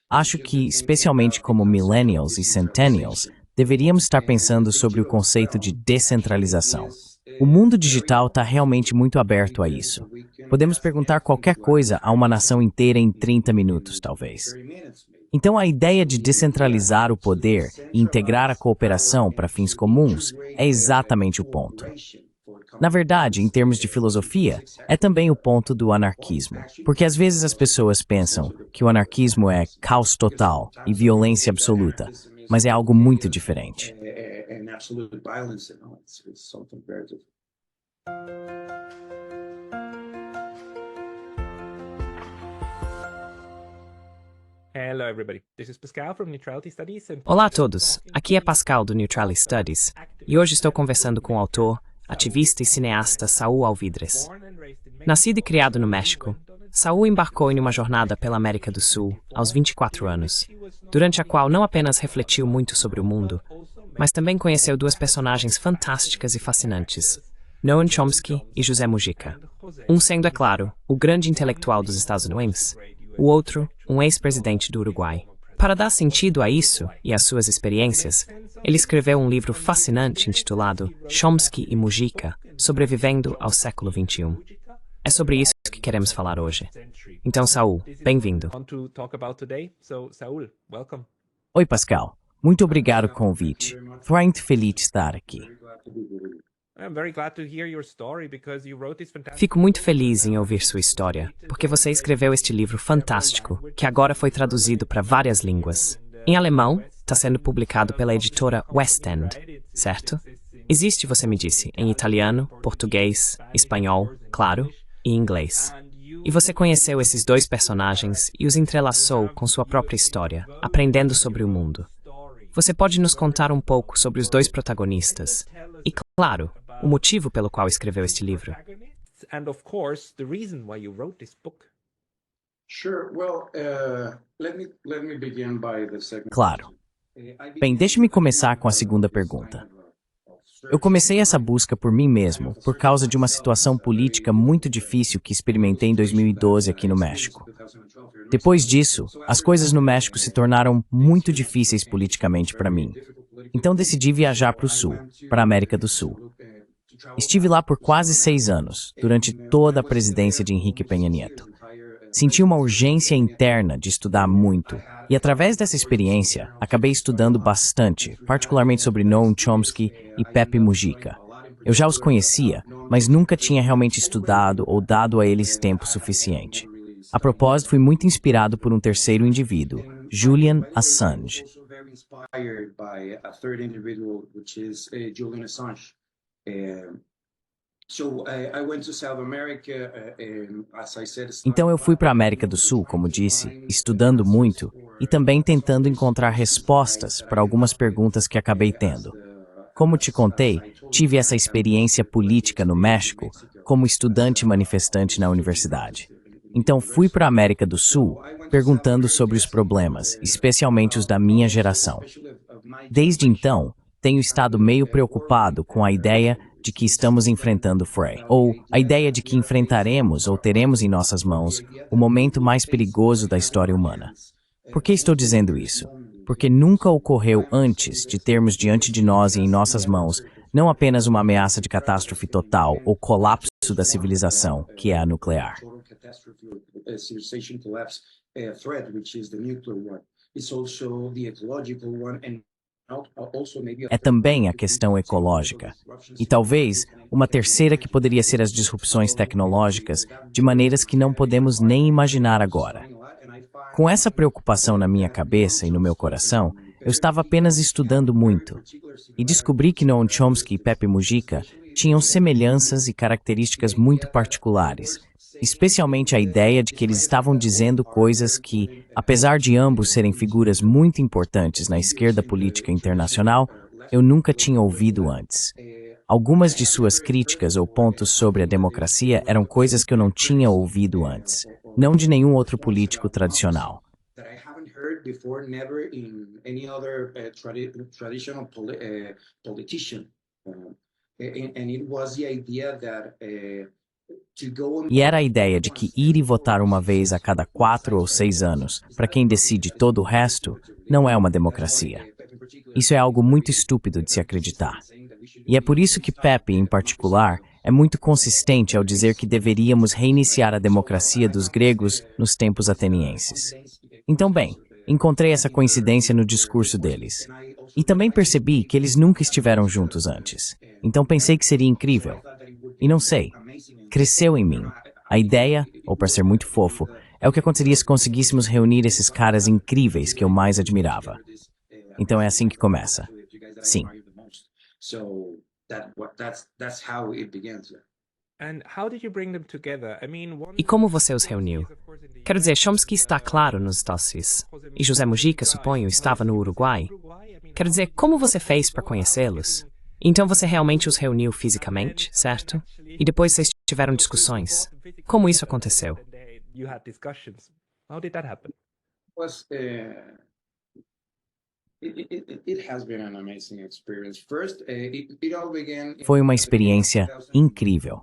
Acho que, especialmente como millennials e centennials, deveríamos estar pensando sobre o conceito de descentralização. O mundo digital está realmente muito aberto a isso. Podemos perguntar qualquer coisa a uma nação inteira em 30 minutos, talvez. Então, a ideia de descentralizar o poder e integrar a cooperação para fins comuns é exatamente o ponto. Na verdade, em termos de filosofia, é também o ponto do anarquismo. Porque às vezes as pessoas pensam que o anarquismo é caos total e violência absoluta, mas é algo muito diferente. Hello everybody, this is Pascal from Neutrality Studies. Olá a todos, aqui é Pascal do Neutrality Studies e hoje estou conversando com o autor, ativista e cineasta Saúl Alvidrez. Nascido e criado no México, Saúl embarcou em uma jornada pela América do Sul aos 24 anos, durante a qual não apenas refletiu muito sobre o mundo, mas também conheceu duas personagens fantásticas e fascinantes, Noam Chomsky e José Mujica. Um sendo, é claro, o grande intelectual dos Estados Unidos, o outro, um ex-presidente do Uruguai. Para dar sentido a isso e às suas experiências, ele escreveu um livro fascinante intitulado Chomsky e Mujica, Sobrevivendo ao Século XXI. É sobre isso que queremos falar hoje. Então, Saúl, bem-vindo. Oi, Pascal. Muito obrigado pelo convite. Estou muito feliz de estar aqui. Fico muito feliz em ouvir sua história, porque você escreveu este livro fantástico, que agora foi traduzido para várias línguas. Em alemão, está sendo publicado pela editora West End, certo? Existe, você me disse, em italiano, português, espanhol, claro, e inglês. E você conheceu esses dois personagens e os entrelaçou com sua própria história, aprendendo sobre o mundo. Você pode nos contar um pouco sobre os dois protagonistas e, claro, o motivo pelo qual escreveu este livro? Claro. Bem, deixe-me começar com a segunda pergunta. Eu comecei essa busca por mim mesmo, por causa de uma situação política muito difícil que experimentei em 2012 aqui no México. Depois disso, as coisas no México se tornaram muito difíceis politicamente para mim. Então decidi viajar para o Sul, para a América do Sul. Estive lá por quase 6 anos, durante toda a presidência de Henrique Peña Nieto. Senti uma urgência interna de estudar muito, e através dessa experiência, acabei estudando bastante, particularmente sobre Noam Chomsky e Pepe Mujica. Eu já os conhecia, mas nunca tinha realmente estudado ou dado a eles tempo suficiente. A propósito, fui muito inspirado por um terceiro indivíduo, Julian Assange. Então eu fui para a América do Sul, como disse, estudando muito e também tentando encontrar respostas para algumas perguntas que acabei tendo. Como te contei, tive essa experiência política no México como estudante manifestante na universidade. Então fui para a América do Sul perguntando sobre os problemas, especialmente os da minha geração. Desde então, tenho estado meio preocupado com a ideia de que estamos enfrentando Frey, ou a ideia de que enfrentaremos ou teremos em nossas mãos o momento mais perigoso da história humana. Por que estou dizendo isso? Porque nunca ocorreu antes de termos diante de nós e em nossas mãos não apenas uma ameaça de catástrofe total ou colapso da civilização, que é a nuclear. É também a questão ecológica. E talvez uma terceira que poderia ser as disrupções tecnológicas de maneiras que não podemos nem imaginar agora. Com essa preocupação na minha cabeça e no meu coração, eu estava apenas estudando muito. E descobri que Noam Chomsky e Pepe Mujica tinham semelhanças e características muito particulares, especialmente a ideia de que eles estavam dizendo coisas que, apesar de ambos serem figuras muito importantes na esquerda política internacional, eu nunca tinha ouvido antes. Algumas de suas críticas ou pontos sobre a democracia eram coisas que eu não tinha ouvido antes, não de nenhum outro político tradicional. E era a ideia de que ir e votar uma vez a cada 4 ou 6 anos, para quem decide todo o resto, não é uma democracia. Isso é algo muito estúpido de se acreditar. E é por isso que Pepe, em particular, é muito consistente ao dizer que deveríamos reiniciar a democracia dos gregos nos tempos atenienses. Então, bem, encontrei essa coincidência no discurso deles. E também percebi que eles nunca estiveram juntos antes. Então pensei que seria incrível. E não sei, cresceu em mim. A ideia, ou para ser muito fofo, é o que aconteceria se conseguíssemos reunir esses caras incríveis que eu mais admirava. Então é assim que começa. Sim. E como você os reuniu? Quero dizer, Chomsky está claro nos dossiers. E José Mujica, suponho, estava no Uruguai. Quero dizer, como você fez para conhecê-los? Então você realmente os reuniu fisicamente, certo? E depois vocês tiveram discussões. Como isso aconteceu? Foi uma experiência incrível.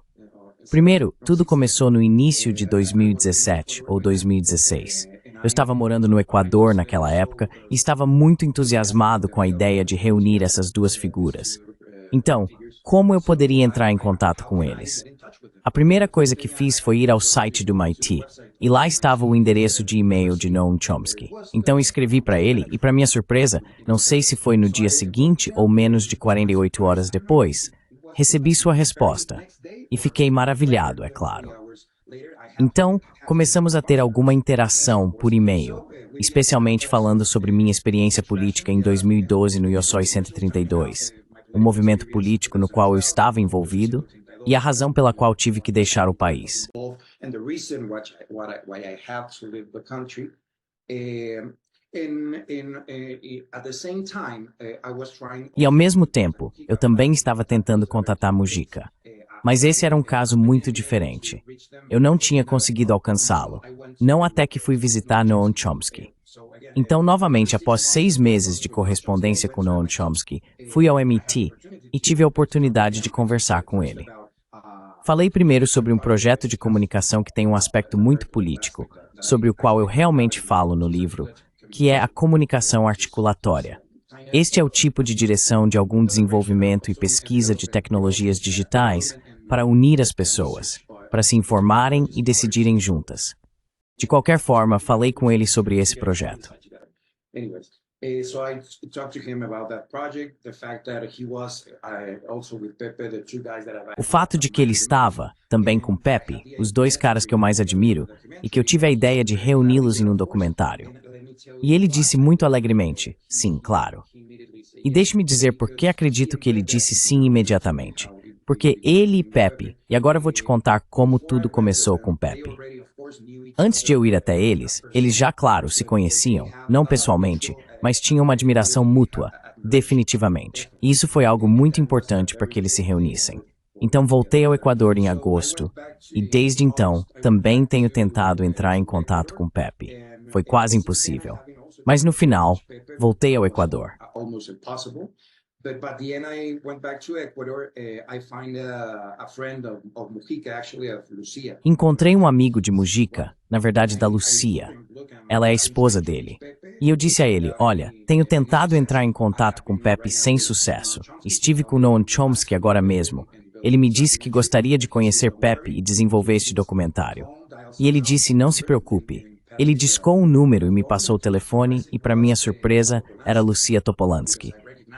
Primeiro, tudo começou no início de 2017 ou 2016. Eu estava morando no Equador naquela época e estava muito entusiasmado com a ideia de reunir essas duas figuras. Então, como eu poderia entrar em contato com eles? A primeira coisa que fiz foi ir ao site do MIT, e lá estava o endereço de e-mail de Noam Chomsky. Então escrevi para ele e, para minha surpresa, não sei se foi no dia seguinte ou menos de 48 horas depois, recebi sua resposta. E fiquei maravilhado, é claro. Então, começamos a ter alguma interação por e-mail, especialmente falando sobre minha experiência política em 2012 no Yossoi 132, um movimento político no qual eu estava envolvido e a razão pela qual tive que deixar o país. E ao mesmo tempo, eu também estava tentando contatar Mujica. Mas esse era um caso muito diferente. Eu não tinha conseguido alcançá-lo, não até que fui visitar Noam Chomsky. Então, novamente, após 6 meses de correspondência com Noam Chomsky, fui ao MIT e tive a oportunidade de conversar com ele. Falei primeiro sobre um projeto de comunicação que tem um aspecto muito político, sobre o qual eu realmente falo no livro, que é a comunicação articulatória. Este é o tipo de direção de algum desenvolvimento e pesquisa de tecnologias digitais para unir as pessoas, para se informarem e decidirem juntas. De qualquer forma, falei com ele sobre esse projeto. O fato de que ele estava, também com Pepe, os 2 caras que eu mais admiro, e que eu tive a ideia de reuni-los em um documentário. E ele disse muito alegremente, sim, claro. E deixe-me dizer por que acredito que ele disse sim imediatamente. Porque ele e Pepe, e agora vou te contar como tudo começou com Pepe. Antes de eu ir até eles já, claro, se conheciam, não pessoalmente, mas tinham uma admiração mútua, definitivamente. E isso foi algo muito importante para que eles se reunissem. Então voltei ao Equador em agosto, e desde então também tenho tentado entrar em contato com Pepe. Foi quase impossível. Mas no final, voltei ao Equador. Encontrei um amigo de Mujica, na verdade da Lucia. Ela é a esposa dele. E eu disse a ele, olha, tenho tentado entrar em contato com Pepe sem sucesso. Estive com Noam Chomsky agora mesmo. Ele me disse que gostaria de conhecer Pepe e desenvolver este documentário. E ele disse, não se preocupe. Ele discou um número e me passou o telefone e, para minha surpresa, era Lucia Topolansky,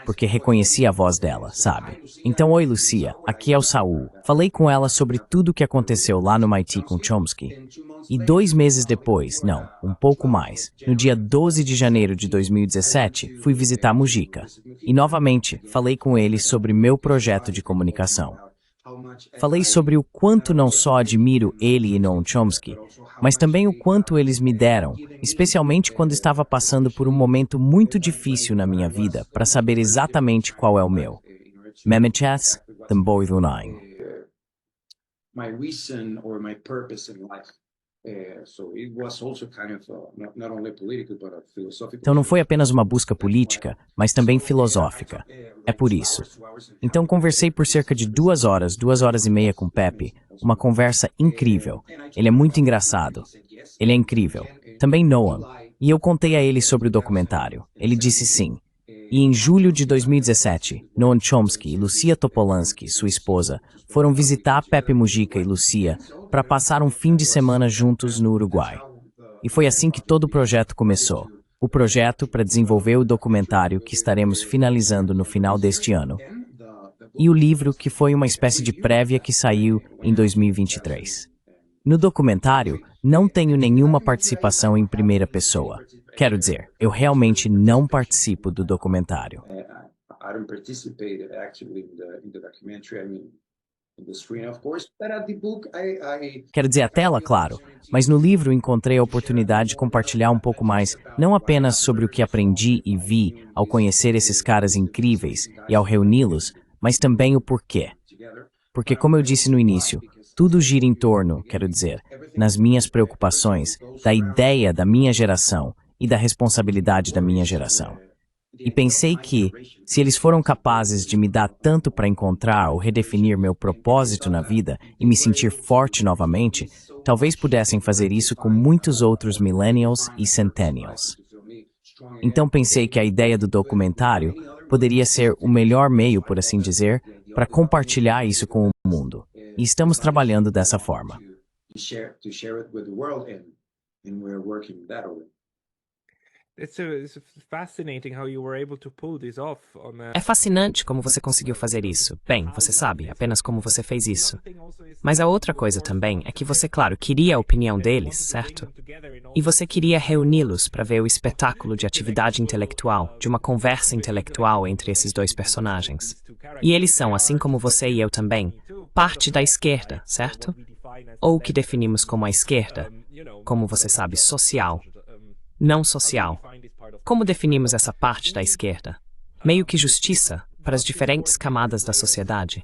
porque reconheci a voz dela, sabe? Então, oi Lucia, aqui é o Saul. Falei com ela sobre tudo o que aconteceu lá no MIT com Chomsky. E 2 meses depois, não, um pouco mais, no dia 12 de janeiro de 2017, fui visitar Mujica. E novamente, falei com ele sobre meu projeto de comunicação. Falei sobre o quanto não só admiro ele e Noam Chomsky, mas também o quanto eles me deram, especialmente quando estava passando por um momento muito difícil na minha vida para saber exatamente qual é o meu. Memechas, também do Nine. Então não foi apenas uma busca política, mas também filosófica. É por isso. Então conversei por cerca de 2 horas, 2 horas e meia com Pepe, Uma conversa incrível. Ele é muito engraçado. Ele é incrível. Também Noam. E eu contei a ele sobre o documentário. Ele disse sim. E em julho de 2017, Noam Chomsky e Lucia Topolansky, sua esposa, foram visitar Pepe Mujica e Lucia para passar um fim de semana juntos no Uruguai. E foi assim que todo o projeto começou. O projeto para desenvolver o documentário que estaremos finalizando no final deste ano. E o livro que foi uma espécie de prévia que saiu em 2023. No documentário, não tenho nenhuma participação em primeira pessoa. Quero dizer, eu realmente não participo do documentário. Quero dizer, a tela, claro, mas no livro encontrei a oportunidade de compartilhar um pouco mais, não apenas sobre o que aprendi e vi ao conhecer esses caras incríveis e ao reuni-los, mas também o porquê. Porque, como eu disse no início, tudo gira em torno, quero dizer, nas minhas preocupações, da ideia da minha geração e da responsabilidade da minha geração. E pensei que, se eles foram capazes de me dar tanto para encontrar ou redefinir meu propósito na vida e me sentir forte novamente, talvez pudessem fazer isso com muitos outros millennials e centennials. Então pensei que a ideia do documentário poderia ser o melhor meio, por assim dizer, para compartilhar isso com o mundo. E estamos trabalhando dessa forma. É fascinante como você conseguiu fazer isso. Bem, você sabe, apenas como você fez isso. Mas a outra coisa também é que você, claro, queria a opinião deles, certo? E você queria reuni-los para ver o espetáculo de atividade intelectual, de uma conversa intelectual entre esses dois personagens. E eles são, assim como você e eu também, parte da esquerda, certo? Ou o que definimos como a esquerda, como você sabe, social. Não social. Como definimos essa parte da esquerda? Meio que justiça para as diferentes camadas da sociedade.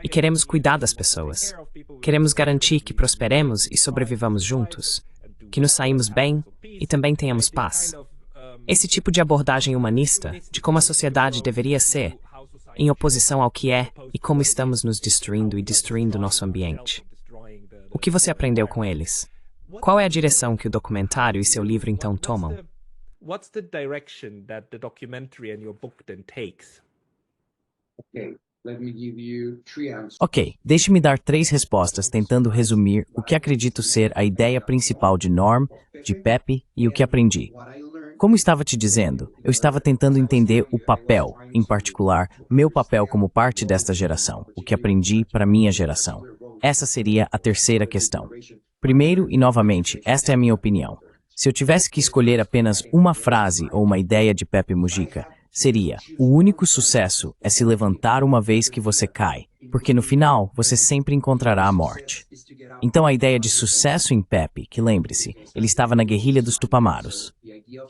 E queremos cuidar das pessoas. Queremos garantir que prosperemos e sobrevivamos juntos. Que nos saímos bem e também tenhamos paz. Esse tipo de abordagem humanista, de como a sociedade deveria ser, em oposição ao que é e como estamos nos destruindo e destruindo nosso ambiente. O que você aprendeu com eles? Qual é a direção que o documentário e seu livro então tomam? What's the direction that the documentary and your book then takes? Ok, deixe-me dar 3 respostas tentando resumir o que acredito ser a ideia principal de Norm, de Pepe e o que aprendi. Como estava te dizendo, eu estava tentando entender o papel, em particular, meu papel como parte desta geração, o que aprendi para minha geração. Essa seria a terceira questão. Primeiro, e novamente, esta é a minha opinião. Se eu tivesse que escolher apenas uma frase ou uma ideia de Pepe Mujica, seria: o único sucesso é se levantar uma vez que você cai, porque no final você sempre encontrará a morte. Então a ideia de sucesso em Pepe, que lembre-se, ele estava na guerrilha dos Tupamaros.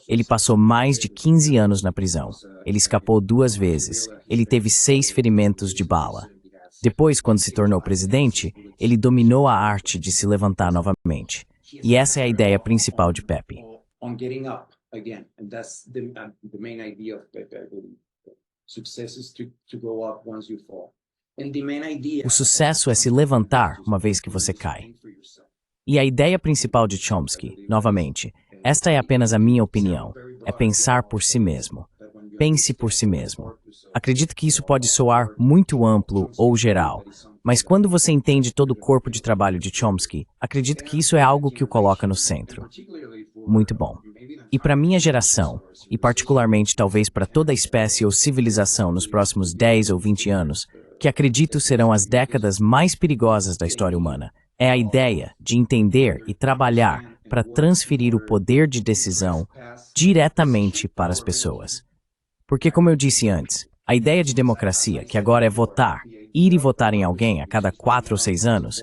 Ele passou mais de 15 anos na prisão. Ele escapou 2 vezes. Ele teve 6 ferimentos de bala. Depois, quando se tornou presidente, ele dominou a arte de se levantar novamente. E essa é a ideia principal de Pepe. O sucesso é se levantar uma vez que você cai. E a ideia principal de Chomsky, novamente, esta é apenas a minha opinião, é pensar por si mesmo. Pense por si mesmo. Acredito que isso pode soar muito amplo ou geral, mas quando você entende todo o corpo de trabalho de Chomsky, acredito que isso é algo que o coloca no centro. Muito bom. E para minha geração, e particularmente talvez para toda a espécie ou civilização nos próximos 10 ou 20 anos, que acredito serão as décadas mais perigosas da história humana, é a ideia de entender e trabalhar para transferir o poder de decisão diretamente para as pessoas. Porque, como eu disse antes, a ideia de democracia, que agora é votar, ir e votar em alguém a cada 4 ou 6 anos,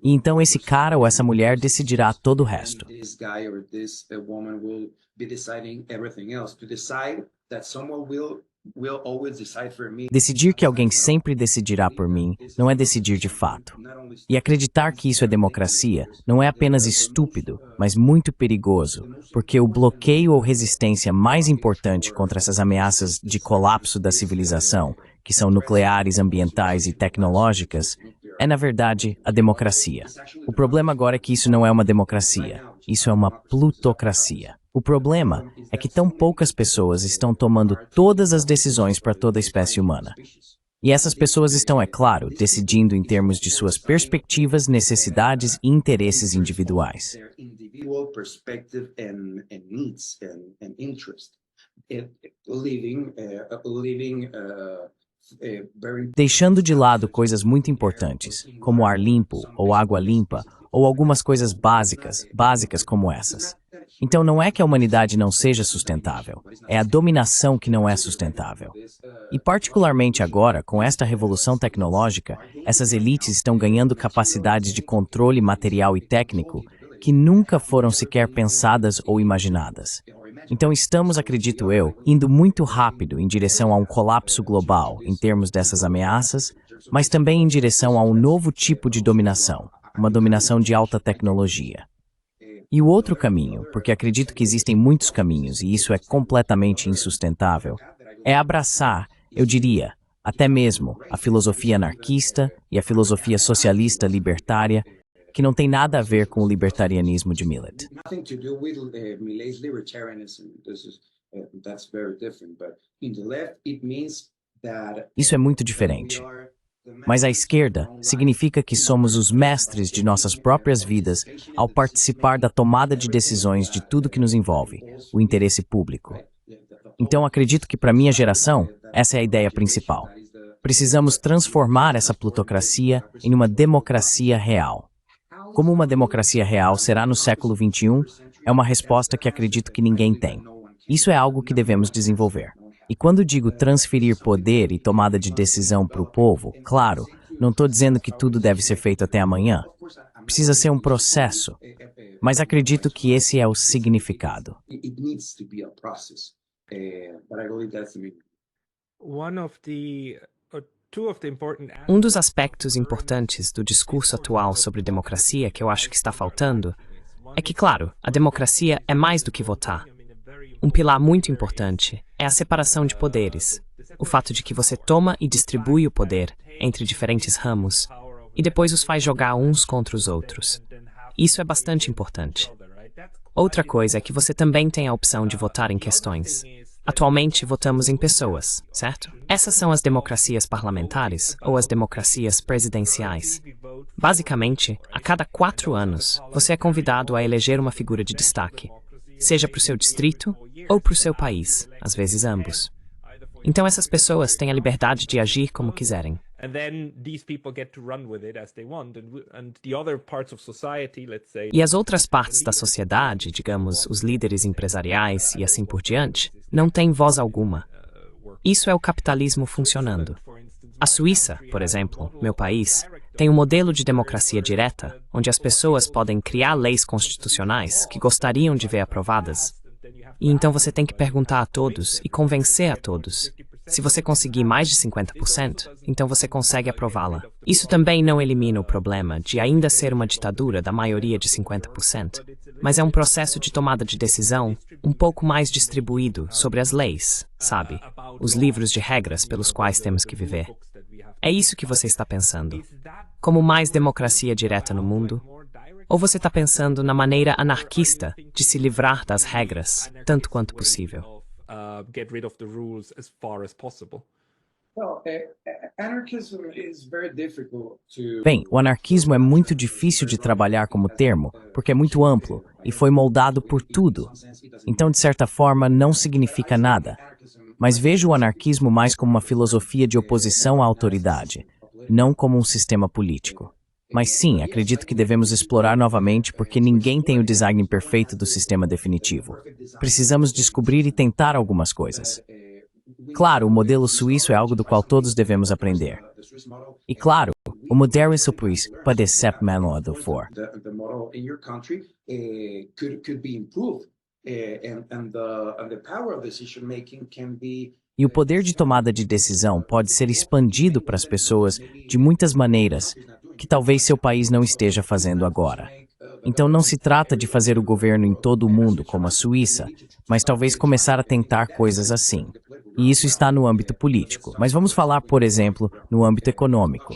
e então esse cara ou essa mulher decidirá todo o resto. Decidir que alguém sempre decidirá por mim não é decidir de fato. E acreditar que isso é democracia não é apenas estúpido, mas muito perigoso, porque o bloqueio ou resistência mais importante contra essas ameaças de colapso da civilização, que são nucleares, ambientais e tecnológicas, é, na verdade, a democracia. O problema agora é que isso não é uma democracia. Isso é uma plutocracia. O problema é que tão poucas pessoas estão tomando todas as decisões para toda a espécie humana. E essas pessoas estão, é claro, decidindo em termos de suas perspectivas, necessidades e interesses individuais. Deixando de lado coisas muito importantes, como ar limpo ou água limpa, ou algumas coisas básicas como essas. Então não é que a humanidade não seja sustentável, é a dominação que não é sustentável. E particularmente agora, com esta revolução tecnológica, essas elites estão ganhando capacidades de controle material e técnico que nunca foram sequer pensadas ou imaginadas. Então estamos, acredito eu, indo muito rápido em direção a um colapso global em termos dessas ameaças, mas também em direção a um novo tipo de dominação, uma dominação de alta tecnologia. E o outro caminho, porque acredito que existem muitos caminhos e isso é completamente insustentável, é abraçar, eu diria, até mesmo a filosofia anarquista e a filosofia socialista libertária, que não tem nada a ver com o libertarianismo de Millet. Isso é muito diferente. Mas a esquerda significa que somos os mestres de nossas próprias vidas ao participar da tomada de decisões de tudo que nos envolve, o interesse público. Então acredito que para minha geração, essa é a ideia principal. Precisamos transformar essa plutocracia em uma democracia real. Como uma democracia real será no século XXI, é uma resposta que acredito que ninguém tem. Isso é algo que devemos desenvolver. E quando digo transferir poder e tomada de decisão para o povo, claro, não estou dizendo que tudo deve ser feito até amanhã. Precisa ser um processo. Mas acredito que esse é o significado. Um dos aspectos importantes do discurso atual sobre democracia que eu acho que está faltando é que, claro, a democracia é mais do que votar. Um pilar muito importante é a separação de poderes, o fato de que você toma e distribui o poder entre diferentes ramos e depois os faz jogar uns contra os outros. Isso é bastante importante. Outra coisa é que você também tem a opção de votar em questões. Atualmente, votamos em pessoas, certo? Essas são as democracias parlamentares ou as democracias presidenciais. Basicamente, a cada 4 anos, você é convidado a eleger uma figura de destaque, seja para o seu distrito ou para o seu país, às vezes ambos. Então essas pessoas têm a liberdade de agir como quiserem. E as outras partes da sociedade, digamos, os líderes empresariais e assim por diante, não têm voz alguma. Isso é o capitalismo funcionando. A Suíça, por exemplo, meu país, tem um modelo de democracia direta, onde as pessoas podem criar leis constitucionais que gostariam de ver aprovadas. E então você tem que perguntar a todos e convencer a todos. Se você conseguir mais de 50%, então você consegue aprová-la. Isso também não elimina o problema de ainda ser uma ditadura da maioria de 50%, mas é um processo de tomada de decisão um pouco mais distribuído sobre as leis, sabe? Os livros de regras pelos quais temos que viver. É isso que você está pensando? Como mais democracia direta no mundo? Ou você está pensando na maneira anarquista de se livrar das regras, tanto quanto possível? Bem, o anarquismo é muito difícil de trabalhar como termo, porque é muito amplo e foi moldado por tudo. Então, de certa forma, não significa nada. Mas vejo o anarquismo mais como uma filosofia de oposição à autoridade, não como um sistema político. Mas sim, acredito que devemos explorar novamente porque ninguém tem o design perfeito do sistema definitivo. Precisamos descobrir e tentar algumas coisas. Claro, o modelo suíço é algo do qual todos devemos aprender. E claro, o modelo suíço pode ser melhorado for. E o poder de tomada de decisão pode ser expandido para as pessoas de muitas maneiras que talvez seu país não esteja fazendo agora. Então não se trata de fazer o governo em todo o mundo como a Suíça, mas talvez começar a tentar coisas assim. E isso está no âmbito político. Mas vamos falar, por exemplo, no âmbito econômico.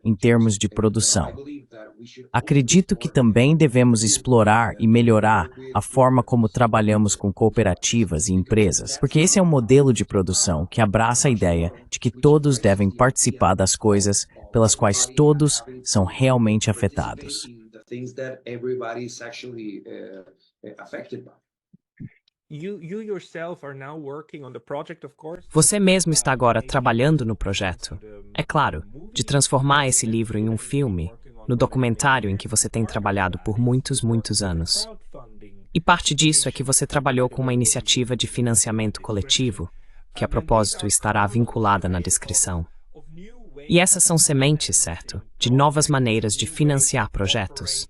em termos de produção. Acredito que também devemos explorar e melhorar a forma como trabalhamos com cooperativas e empresas, porque esse é um modelo de produção que abraça a ideia de que todos devem participar das coisas pelas quais todos são realmente afetados. Você mesmo está agora trabalhando no projeto, é claro, de transformar esse livro em um filme, no documentário em que você tem trabalhado por muitos anos. E parte disso é que você trabalhou com uma iniciativa de financiamento coletivo, que a propósito estará vinculada na descrição. E essas são sementes, certo? De novas maneiras de financiar projetos,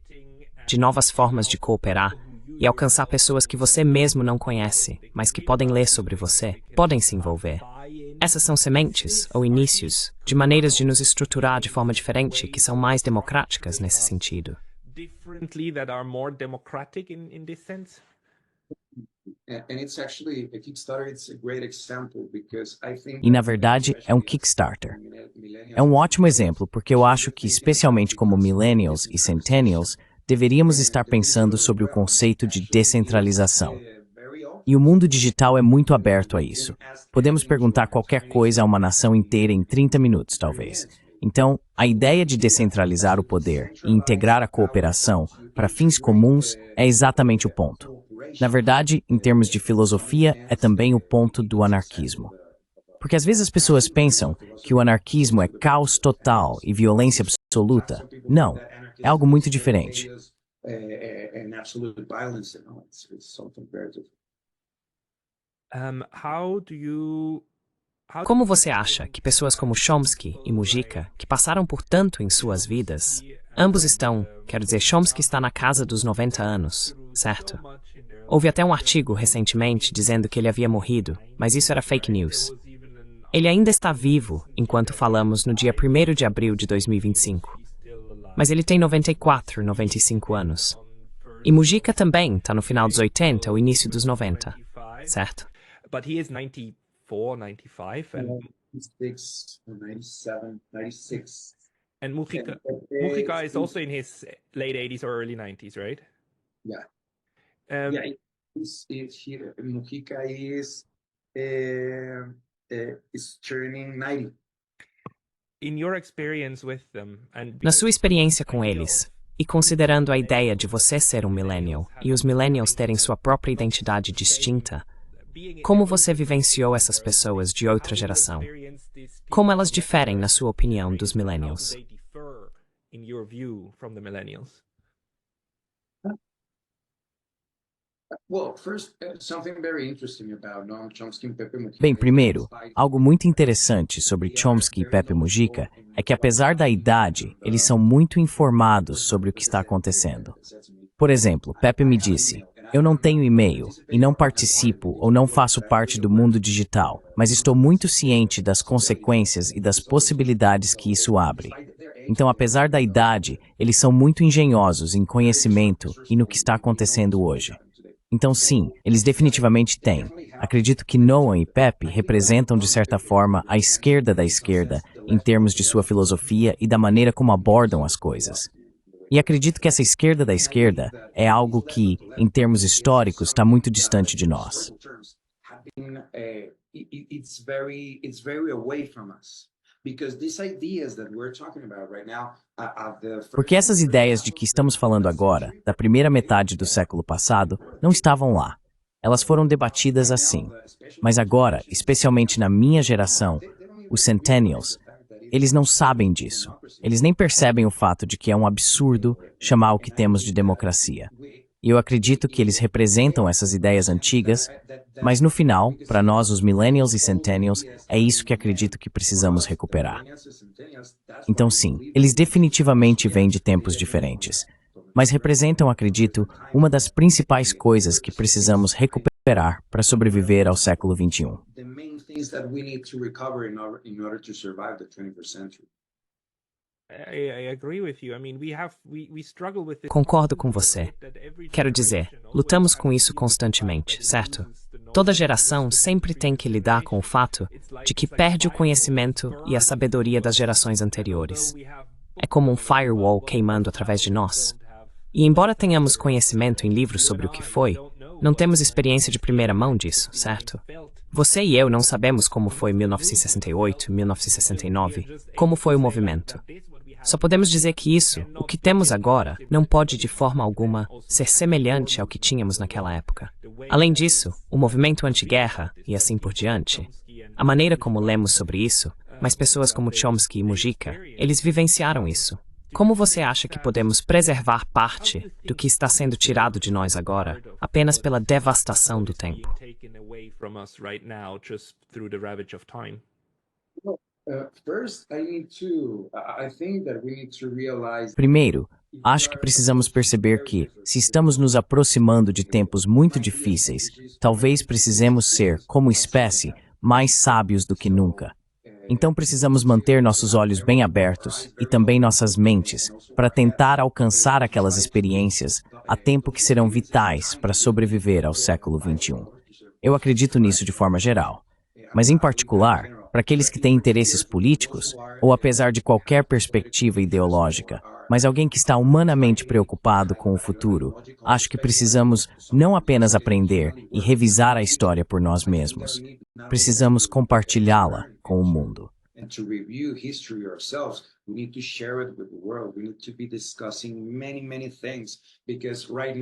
de novas formas de cooperar e alcançar pessoas que você mesmo não conhece, mas que podem ler sobre você, podem se envolver. Essas são sementes, ou inícios, de maneiras de nos estruturar de forma diferente, que são mais democráticas nesse sentido. E, na verdade, é um Kickstarter. É um ótimo exemplo porque eu acho que, especialmente como millennials e centennials, deveríamos estar pensando sobre o conceito de descentralização. E o mundo digital é muito aberto a isso. Podemos perguntar qualquer coisa a uma nação inteira em 30 minutos, talvez. Então, a ideia de descentralizar o poder e integrar a cooperação para fins comuns é exatamente o ponto. Na verdade, em termos de filosofia, é também o ponto do anarquismo. Porque às vezes as pessoas pensam que o anarquismo é caos total e violência absoluta. Não, é algo muito diferente. Como você acha que pessoas como Chomsky e Mujica, que passaram por tanto em suas vidas, ambos estão, quero dizer, Chomsky está na casa dos 90 anos, certo? Houve até um artigo recentemente dizendo que ele havia morrido, mas isso era fake news. Ele ainda está vivo enquanto falamos no dia 1º de abril de 2025. Mas ele tem 94, 95 anos. E Mujica também está no final dos 80 ou início dos 90, certo? But he is 94, 95, and 96. and Mujica is also in his late 80s or early 90s, right? Yeah. Um, Mujica is turning 90. In your experience with them, and Na sua experiência com eles, e considerando a ideia de você ser um millennial e os millennials terem sua própria identidade distinta, como você vivenciou essas pessoas de outra geração? Como elas diferem, na sua opinião, dos millennials? Bem, primeiro, algo muito interessante sobre Chomsky e Pepe Mujica é que, apesar da idade, eles são muito informados sobre o que está acontecendo. Por exemplo, Pepe me disse: eu não tenho e-mail e não participo ou não faço parte do mundo digital, mas estou muito ciente das consequências e das possibilidades que isso abre. Então, apesar da idade, eles são muito engenhosos em conhecimento e no que está acontecendo hoje. Então, sim, eles definitivamente têm. Acredito que Noam e Pepe representam, de certa forma, a esquerda da esquerda, em termos de sua filosofia e da maneira como abordam as coisas. E acredito que essa esquerda da esquerda é algo que, em termos históricos, está muito distante de nós. Porque essas ideias de que estamos falando agora, da primeira metade do século passado, não estavam lá. Elas foram debatidas assim. Mas agora, especialmente na minha geração, os centennials, eles não sabem disso. Eles nem percebem o fato de que é um absurdo chamar o que temos de democracia. E eu acredito que eles representam essas ideias antigas, mas no final, para nós, os millennials e centennials, é isso que acredito que precisamos recuperar. Então sim, eles definitivamente vêm de tempos diferentes, mas representam, acredito, uma das principais coisas que precisamos recuperar para sobreviver ao século XXI. Concordo com você. Quero dizer, lutamos com isso constantemente, certo? Toda geração sempre tem que lidar com o fato de que perde o conhecimento e a sabedoria das gerações anteriores. é como um firewall queimando através de nós. E embora tenhamos conhecimento em livros sobre o que foi, não temos experiência de primeira mão disso, certo? Você e eu não sabemos como foi 1968, 1969, como foi o movimento. Só podemos dizer que isso, o que temos agora, não pode de forma alguma ser semelhante ao que tínhamos naquela época. Além disso, o movimento anti-guerra e assim por diante, a maneira como lemos sobre isso, mas pessoas como Chomsky e Mujica, eles vivenciaram isso. Como você acha que podemos preservar parte do que está sendo tirado de nós agora, apenas pela devastação do tempo? Primeiro, acho que precisamos perceber que, se estamos nos aproximando de tempos muito difíceis, talvez precisemos ser, como espécie, mais sábios do que nunca. Então precisamos manter nossos olhos bem abertos e também nossas mentes para tentar alcançar aquelas experiências a tempo que serão vitais para sobreviver ao século XXI. Eu acredito nisso de forma geral, mas em particular, para aqueles que têm interesses políticos ou apesar de qualquer perspectiva ideológica, mas alguém que está humanamente preocupado com o futuro, acho que precisamos não apenas aprender e revisar a história por nós mesmos, precisamos compartilhá-la com o mundo.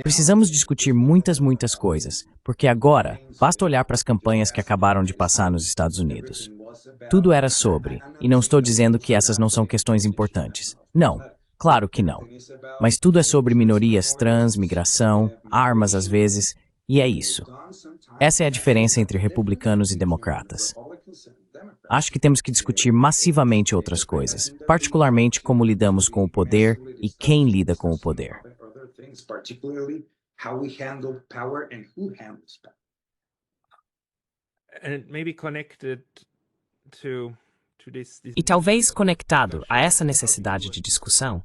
Precisamos discutir muitas coisas, porque agora, basta olhar para as campanhas que acabaram de passar nos Estados Unidos. Tudo era sobre, e não estou dizendo que essas não são questões importantes. Não, claro que não. Mas tudo é sobre minorias trans, migração, armas às vezes, e é isso. Essa é a diferença entre republicanos e democratas. Acho que temos que discutir massivamente outras coisas, particularmente como lidamos com o poder e quem lida com o poder. E talvez conectado a essa necessidade de discussão,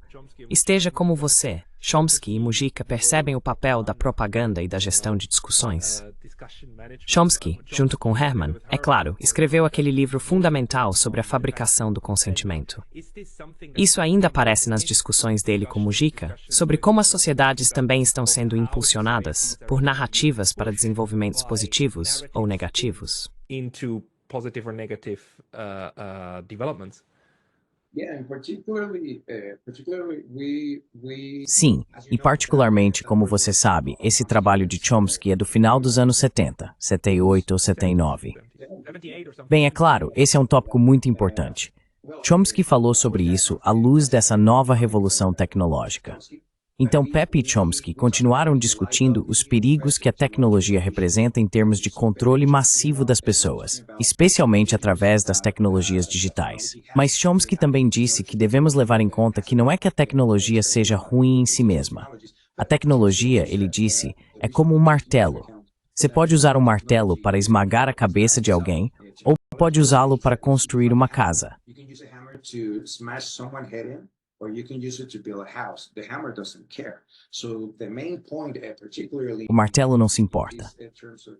esteja como você, Chomsky e Mujica percebem o papel da propaganda e da gestão de discussões. Chomsky, junto com Herman, é claro, escreveu aquele livro fundamental sobre a fabricação do consentimento. Isso ainda aparece nas discussões dele com Mujica, sobre como as sociedades também estão sendo impulsionadas por narrativas para desenvolvimentos positivos ou negativos. Positive or negative developments. Sim, e particularmente, como você sabe, esse trabalho de Chomsky é do final dos anos 70, 78 ou 79. Bem, é claro, esse é um tópico muito importante. Chomsky falou sobre isso à luz dessa nova revolução tecnológica. Então, Pepe e Chomsky continuaram discutindo os perigos que a tecnologia representa em termos de controle massivo das pessoas, especialmente através das tecnologias digitais. Mas Chomsky também disse que devemos levar em conta que não é que a tecnologia seja ruim em si mesma. A tecnologia, ele disse, é como um martelo. Você pode usar um martelo para esmagar a cabeça de alguém, ou pode usá-lo para construir uma casa. O martelo não se importa.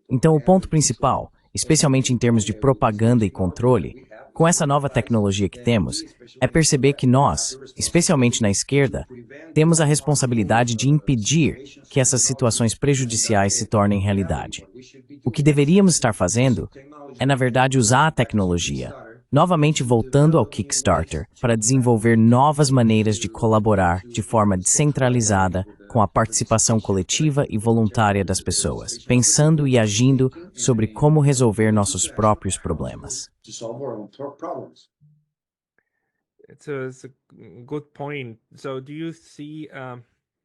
Então, o ponto principal, especialmente em termos de propaganda e controle, com essa nova tecnologia que temos, é perceber que nós, especialmente na esquerda, temos a responsabilidade de impedir que essas situações prejudiciais se tornem realidade. O que deveríamos estar fazendo é, na verdade, usar a tecnologia, novamente voltando ao Kickstarter, para desenvolver novas maneiras de colaborar de forma descentralizada com a participação coletiva e voluntária das pessoas, pensando e agindo sobre como resolver nossos próprios problemas.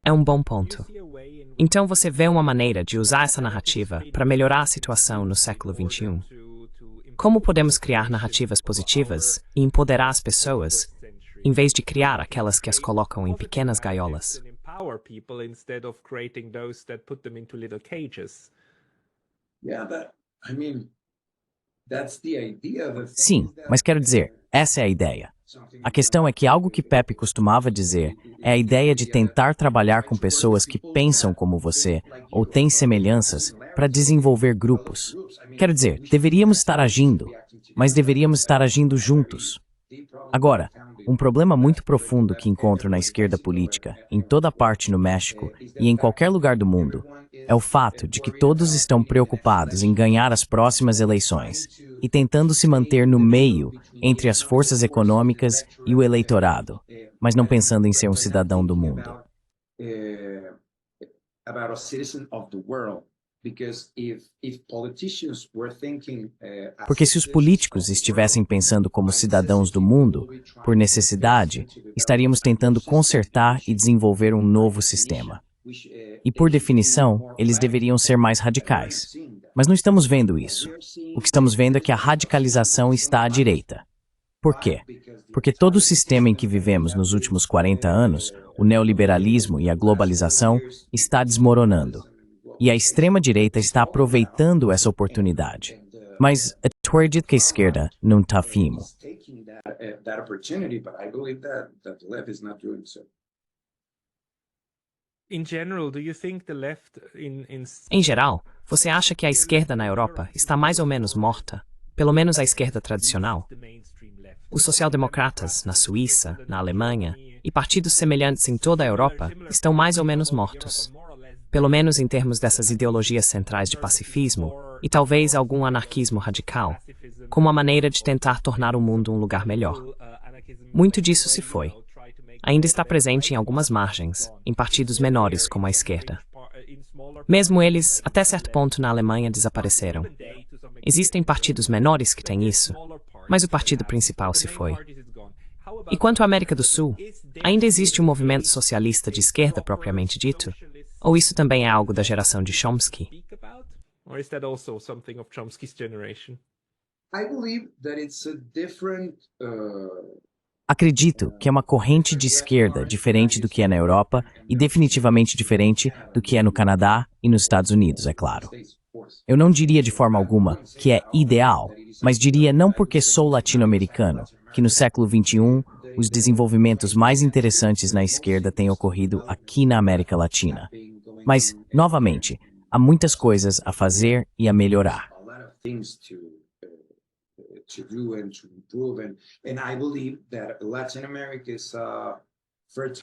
É um bom ponto. Então você vê uma maneira de usar essa narrativa para melhorar a situação no século XXI? Como podemos criar narrativas positivas e empoderar as pessoas, em vez de criar aquelas que as colocam em pequenas gaiolas? Sim, mas quero dizer, essa é a ideia. A questão é que algo que Pepe costumava dizer é a ideia de tentar trabalhar com pessoas que pensam como você ou têm semelhanças para desenvolver grupos. Quero dizer, deveríamos estar agindo, mas deveríamos estar agindo juntos. Agora, Um problema muito profundo que encontro na esquerda política, em toda parte no México e em qualquer lugar do mundo, é o fato de que todos estão preocupados em ganhar as próximas eleições e tentando se manter no meio entre as forças econômicas e o eleitorado, mas não pensando em ser um cidadão do mundo. Porque se os políticos estivessem pensando como cidadãos do mundo, por necessidade, estaríamos tentando consertar e desenvolver um novo sistema. E por definição, eles deveriam ser mais radicais. Mas não estamos vendo isso. O que estamos vendo é que a radicalização está à direita. Por quê? Porque todo o sistema em que vivemos nos últimos 40 anos, o neoliberalismo e a globalização, está desmoronando. E a extrema-direita está aproveitando essa oportunidade. Mas acredito que a esquerda não está firme. Em geral, você acha que a esquerda na Europa está mais ou menos morta? Pelo menos a esquerda tradicional? Os social-democratas, na Suíça, na Alemanha, e partidos semelhantes em toda a Europa, estão mais ou menos mortos. Pelo menos em termos dessas ideologias centrais de pacifismo, e talvez algum anarquismo radical, como a maneira de tentar tornar o mundo um lugar melhor. Muito disso se foi. Ainda está presente em algumas margens, em partidos menores como a esquerda. Mesmo eles, até certo ponto na Alemanha, desapareceram. Existem partidos menores que têm isso, mas o partido principal se foi. E quanto à América do Sul, ainda existe um movimento socialista de esquerda propriamente dito? Ou isso também é algo da geração de Chomsky? Acredito que é uma corrente de esquerda diferente do que é na Europa e definitivamente diferente do que é no Canadá e nos Estados Unidos, é claro. Eu não diria de forma alguma que é ideal, mas diria não porque sou latino-americano, que no século XXI os desenvolvimentos mais interessantes na esquerda têm ocorrido aqui na América Latina. Mas, novamente, há muitas coisas a fazer e a melhorar.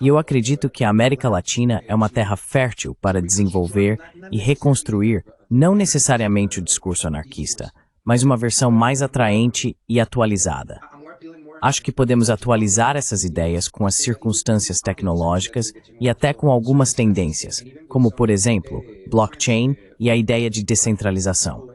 E eu acredito que a América Latina é uma terra fértil para desenvolver e reconstruir não necessariamente o discurso anarquista, mas uma versão mais atraente e atualizada. Acho que podemos atualizar essas ideias com as circunstâncias tecnológicas e até com algumas tendências, como, por exemplo, blockchain e a ideia de descentralização.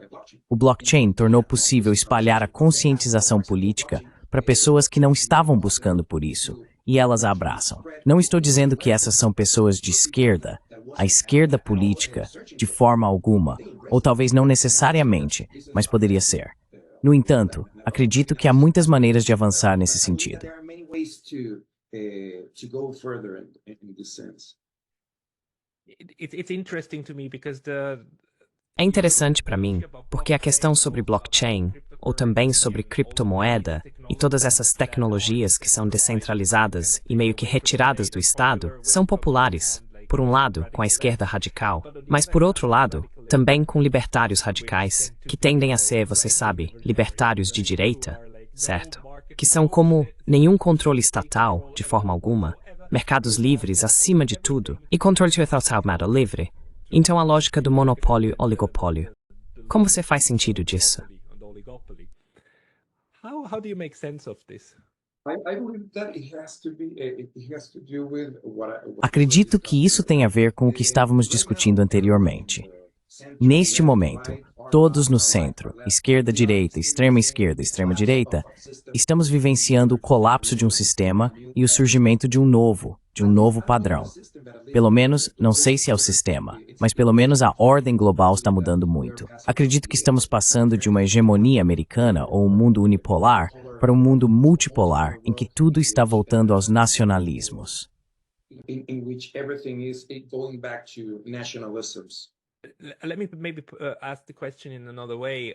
O blockchain tornou possível espalhar a conscientização política para pessoas que não estavam buscando por isso, e elas a abraçam. Não estou dizendo que essas são pessoas de esquerda, a esquerda política, de forma alguma, ou talvez não necessariamente, mas poderia ser. No entanto, acredito que há muitas maneiras de avançar nesse sentido. É interessante para mim, porque a questão sobre blockchain, ou também sobre criptomoeda, e todas essas tecnologias que são descentralizadas e meio que retiradas do Estado, são populares, por um lado, com a esquerda radical, mas por outro lado, também com libertários radicais, que tendem a ser, você sabe, libertários de direita, certo? Que são como nenhum controle estatal, de forma alguma, mercados livres acima de tudo, e controle total livre. Então a lógica do monopólio-oligopólio. Como você faz sentido disso? How do you make sense of this? Acredito que isso tem a ver com o que estávamos discutindo anteriormente. Neste momento, todos no centro, esquerda-direita, extrema-direita, estamos vivenciando o colapso de um sistema e o surgimento de um novo padrão. Pelo menos, não sei se é o sistema, mas pelo menos a ordem global está mudando muito. Acredito que estamos passando de uma hegemonia americana ou um mundo unipolar para um mundo multipolar em que tudo está voltando aos nacionalismos.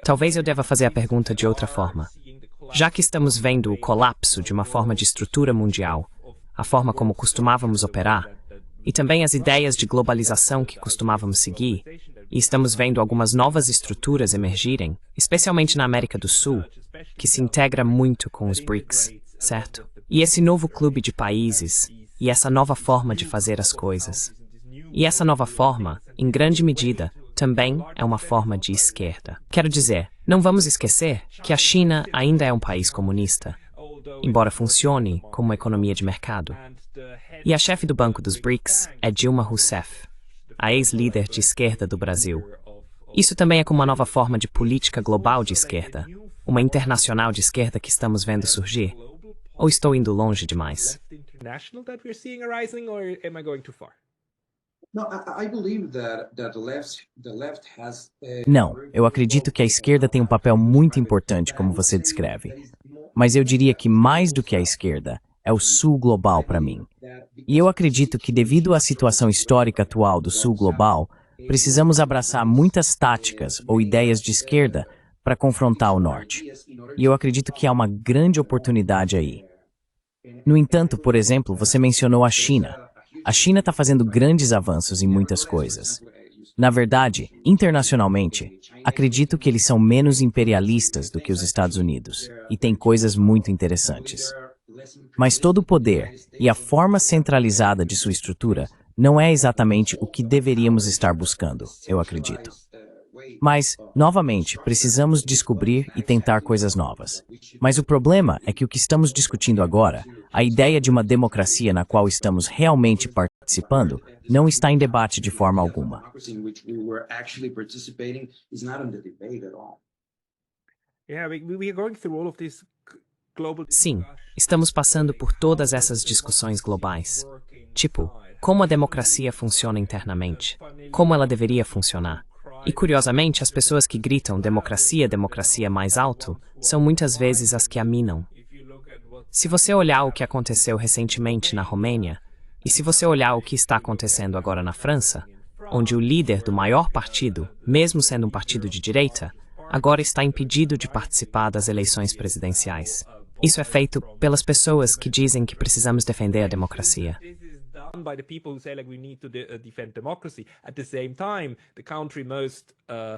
Talvez eu deva fazer a pergunta de outra forma. Já que estamos vendo o colapso de uma forma de estrutura mundial, a forma como costumávamos operar, e também as ideias de globalização que costumávamos seguir, e estamos vendo algumas novas estruturas emergirem, especialmente na América do Sul, que se integra muito com os BRICS, certo? E esse novo clube de países, e essa nova forma de fazer as coisas. E essa nova forma, em grande medida, também é uma forma de esquerda. Quero dizer, não vamos esquecer que a China ainda é um país comunista, embora funcione como uma economia de mercado. E a chefe do Banco dos BRICS é Dilma Rousseff, a ex-líder de esquerda do Brasil. Isso também é como uma nova forma de política global de esquerda, uma internacional de esquerda que estamos vendo surgir. Ou estou indo longe demais? International that we're seeing arising, or am I going too far? No, I believe that the left has. Não, eu acredito que a esquerda tem um papel muito importante, como você descreve. Mas eu diria que mais do que a esquerda, é o Sul global para mim. E eu acredito que devido à situação histórica atual do Sul global, precisamos abraçar muitas táticas ou ideias de esquerda para confrontar o Norte. E eu acredito que há uma grande oportunidade aí. No entanto, por exemplo, você mencionou a China. A China está fazendo grandes avanços em muitas coisas. Na verdade, internacionalmente, acredito que eles são menos imperialistas do que os Estados Unidos e têm coisas muito interessantes. Mas todo o poder e a forma centralizada de sua estrutura não é exatamente o que deveríamos estar buscando, eu acredito. Mas, novamente, precisamos descobrir e tentar coisas novas. Mas o problema é que o que estamos discutindo agora, a ideia de uma democracia na qual estamos realmente participando, não está em debate de forma alguma. Sim, estamos passando por todas essas discussões globais. Tipo, como a democracia funciona internamente, como ela deveria funcionar. E, curiosamente, as pessoas que gritam democracia, democracia mais alto, são muitas vezes as que a minam. Se você olhar o que aconteceu recentemente na Romênia, e se você olhar o que está acontecendo agora na França, onde o líder do maior partido, mesmo sendo um partido de direita, agora está impedido de participar das eleições presidenciais. Isso é feito pelas pessoas que dizem que precisamos defender a democracia. By the people who say like we need to defend democracy. At the same time, the country most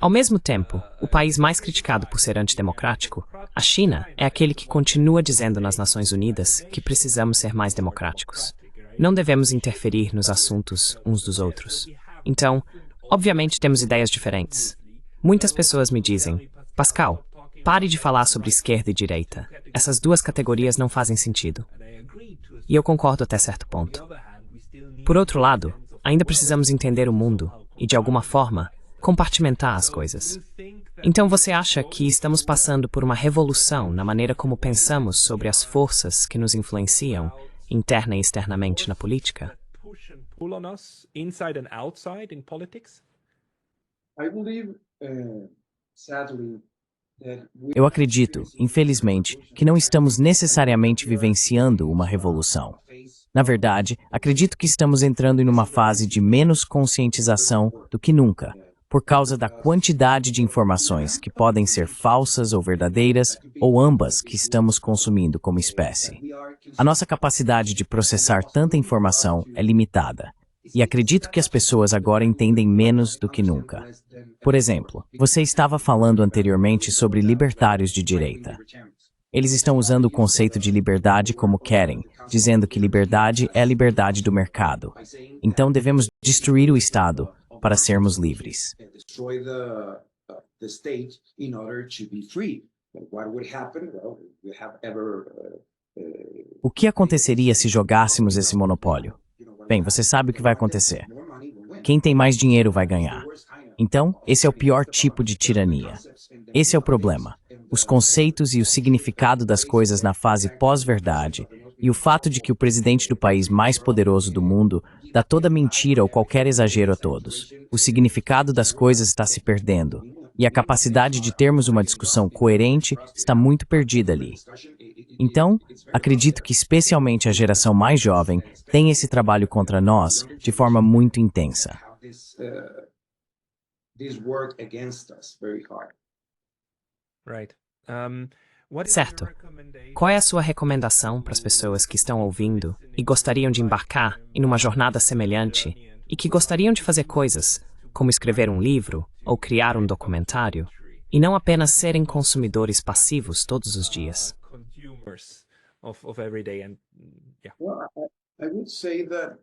Ao mesmo tempo, o país mais criticado por ser antidemocrático, a China, é aquele que continua dizendo nas Nações Unidas que precisamos ser mais democráticos. Não devemos interferir nos assuntos uns dos outros. Então, obviamente temos ideias diferentes. Muitas pessoas me dizem, Pascal, pare de falar sobre esquerda e direita. Essas duas categorias não fazem sentido. E eu concordo até certo ponto. Por outro lado, ainda precisamos entender o mundo e, de alguma forma, compartimentar as coisas. Então você acha que estamos passando por uma revolução na maneira como pensamos sobre as forças que nos influenciam, interna e externamente, na política? pull on us inside and outside in politics? I believe, sadly, Eu acredito, infelizmente, que não estamos necessariamente vivenciando uma revolução. Na verdade, acredito que estamos entrando em uma fase de menos conscientização do que nunca, por causa da quantidade de informações que podem ser falsas ou verdadeiras, ou ambas, que estamos consumindo como espécie. A nossa capacidade de processar tanta informação é limitada, e acredito que as pessoas agora entendem menos do que nunca. Por exemplo, você estava falando anteriormente sobre libertários de direita. Eles estão usando o conceito de liberdade como querem, dizendo que liberdade é a liberdade do mercado. Então devemos destruir o Estado para sermos livres. destroy the state in order to be free. What would happen? Well, we have O que aconteceria se jogássemos esse monopólio? Bem, você sabe o que vai acontecer. Quem tem mais dinheiro vai ganhar. Então, esse é o pior tipo de tirania. Esse é o problema. Os conceitos e o significado das coisas na fase pós-verdade e o fato de que o presidente do país mais poderoso do mundo dá toda mentira ou qualquer exagero a todos. O significado das coisas está se perdendo e a capacidade de termos uma discussão coerente está muito perdida ali. Então, acredito que especialmente a geração mais jovem tem esse trabalho contra nós de forma muito intensa. this work against us very hard. Right. What is Certo. your recommendation? Qual é a sua recomendação para as pessoas que estão ouvindo e gostariam de embarcar em uma jornada semelhante e que gostariam de fazer coisas, como escrever um livro ou criar um documentário, e não apenas serem consumidores passivos todos os dias? Consumers of every day. And yeah. Well, I would say that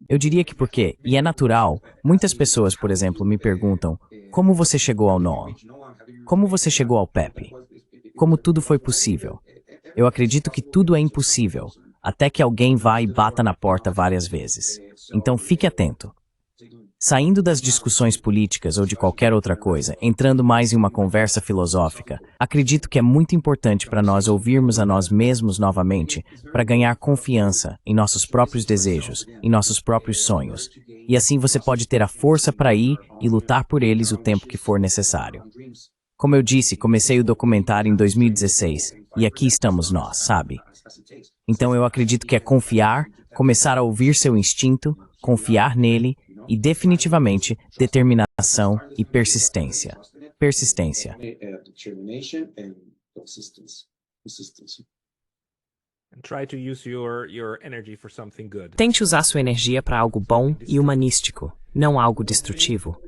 Eu diria que porque, e é natural, muitas pessoas, por exemplo, me perguntam: como você chegou ao Noam? Como você chegou ao Pepe? Como tudo foi possível? Eu acredito que tudo é impossível, até que alguém vá e bata na porta várias vezes. Então fique atento. Saindo das discussões políticas ou de qualquer outra coisa, entrando mais em uma conversa filosófica, acredito que é muito importante para nós ouvirmos a nós mesmos novamente, para ganhar confiança em nossos próprios desejos, em nossos próprios sonhos. E assim você pode ter a força para ir e lutar por eles o tempo que for necessário. Como eu disse, comecei o documentário em 2016, e aqui estamos nós, sabe? Então eu acredito que é confiar, começar a ouvir seu instinto, confiar nele, e definitivamente determinação e persistência. Persistência. determination and persistence. And try to use your energy for something good. Tente usar sua energia para algo bom e humanístico, não algo destrutivo.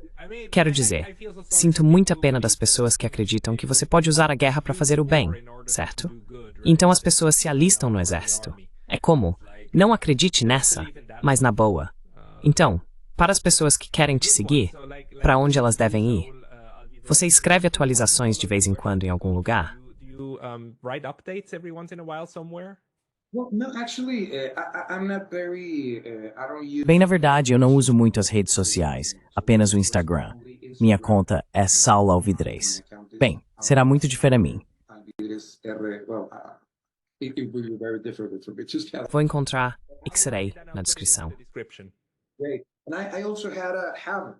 Quero dizer, sinto muita pena das pessoas que acreditam que você pode usar a guerra para fazer o bem, certo? Então as pessoas se alistam no exército. É como, não acredite nessa, mas na boa. Então, para as pessoas que querem te seguir, para onde elas devem ir? Você escreve atualizações de vez em quando em algum lugar? Do you write updates every once in a while somewhere? Well, no, actually, I'm not very. I don't use. Bem, na verdade, eu não uso muito as redes sociais, apenas o Instagram. Minha conta é Saulo Alvidrez. Bem, será muito diferente a mim. Well, it will be very difficult for me to spell. Vou encontrar Xray na descrição. Description. Great. And I also have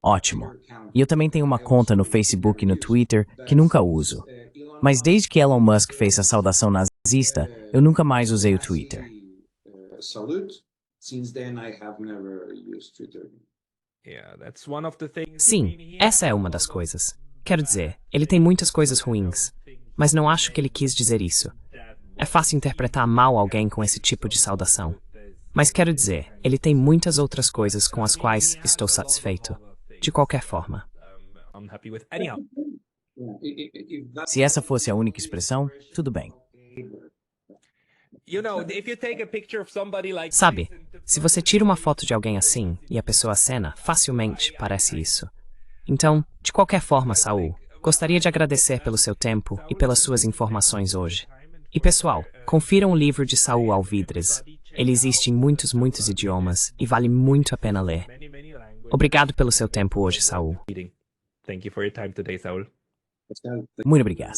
Ótimo. E eu também tenho uma conta no Facebook e no Twitter que nunca uso. Mas desde que Elon Musk fez a saudação nazista, eu nunca mais usei o Twitter. salute. Since then, I have never used Twitter. Yeah, that's one of the things. Sim, essa é uma das coisas. Quero dizer, ele tem muitas coisas ruins, mas não acho que ele quis dizer isso. É fácil interpretar mal alguém com esse tipo de saudação. Mas quero dizer, ele tem muitas outras coisas com as quais estou satisfeito. De qualquer forma. I'm happy with anyhow. Yeah, if that's Se essa fosse a única expressão, tudo bem. You know, if you take a picture of somebody like Sabe, se você tira uma foto de alguém assim e a pessoa acena, facilmente parece isso. Então, de qualquer forma, Saul, gostaria de agradecer pelo seu tempo e pelas suas informações hoje. E pessoal, confiram o livro de Saul Alvidrez. Ele existe em muitos idiomas e vale muito a pena ler. many languages. Obrigado pelo seu tempo hoje, Saul. Thank you for your time today, Saul. not. Muito obrigado.